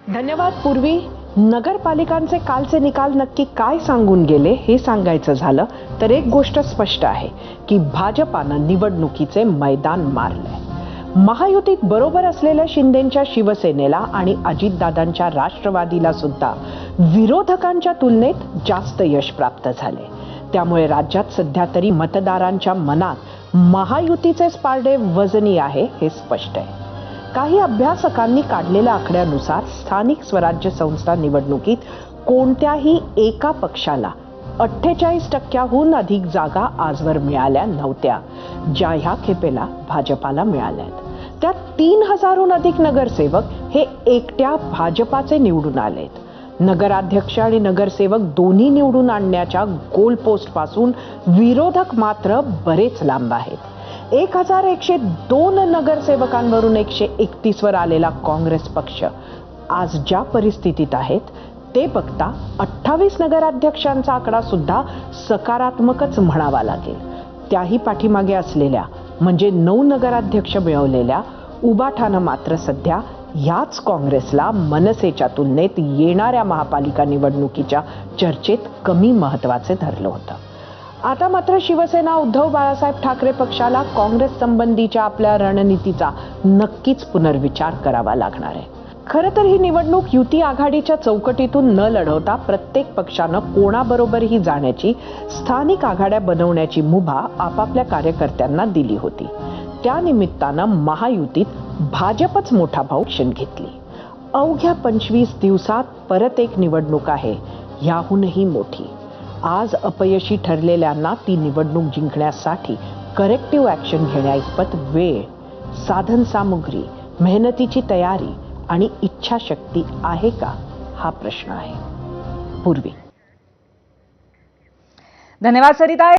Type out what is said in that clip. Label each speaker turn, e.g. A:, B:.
A: धन्यवाद पूर्वी. नगरपालिकांचे कालचे निकाल नक्की काय सांगून गेले हे सांगायचं झालं तर एक गोष्ट स्पष्ट आहे की भाजपानं निवडणुकीचे मैदान मारलंय. महायुतीत बरोबर असलेल्या शिंदेंच्या शिवसेनेला आणि अजितदादांच्या राष्ट्रवादीला सुद्धा विरोधकांच्या तुलनेत जास्त यश प्राप्त झाले. त्यामुळे राज्यात सध्या तरी मतदारांच्या मनात महायुतीचेच पारडे वजनी आहे हे स्पष्ट आहे. काही अभ्यासकांनी काढलेल्या आकड्यानुसार स्थानिक स्वराज्य संस्था निवडणुकीत कोणत्याही एका पक्षाला 48% अधिक जागा आजवर मिळाल्या नव्हत्या, ज्या ह्या खेपेला भाजपाला मिळाल्यात. त्यात 3000हून अधिक नगरसेवक हे एकट्या भाजपाचे निवडून आलेत. नगराध्यक्ष आणि नगरसेवक दोन्ही निवडून आणण्याच्या गोल पोस्ट पासून विरोधक मात्र बरेच लांब आहेत. 1102 नगरसेवकांवरून 131 वर आलेला काँग्रेस पक्ष आज ज्या परिस्थितीत आहेत ते बघता 28 नगराध्यक्षांचा आकडा सुद्धा सकारात्मकच म्हणावा लागेल. त्याही पाठीमागे असलेल्या म्हणजे 9 नगराध्यक्ष मिळवलेल्या उबाठानं मात्र सध्या ह्याच काँग्रेसला मनसेच्या तुलनेत येणाऱ्या महापालिका निवडणुकीच्या चर्चेत कमी महत्त्वाचे धरलं होतं. आता मात्र शिवसेना उद्धव बाळासाहेब ठाकरे पक्षाला काँग्रेस संबंधीच्या आपल्या रणनीतीचा नक्कीच पुनर्विचार करावा लागणार आहे. खरं तर ही निवडणूक युती आघाडीच्या चौकटीतून न लढवता प्रत्येक पक्षानं कोणाबरोबरही जाण्याची, स्थानिक आघाड्या बनवण्याची मुभा आपापल्या कार्यकर्त्यांना दिली होती. त्या निमित्तानं महायुतीत भाजपच मोठा भाऊ क्षण घेतली. अवघ्या 25 दिवसात परत एक निवडणूक आहे, याहूनही मोठी. आज अपयशी ठरलेल्यांना ती निवडणूक जिंकण्यासाठी करेक्टिव्ह ॲक्शन घेण्याइतपत वेळ, साधन सामुग्री, मेहनतीची तयारी आणि इच्छाशक्ती आहे का, हा प्रश्न आहे. पूर्वी.
B: धन्यवाद सरिता.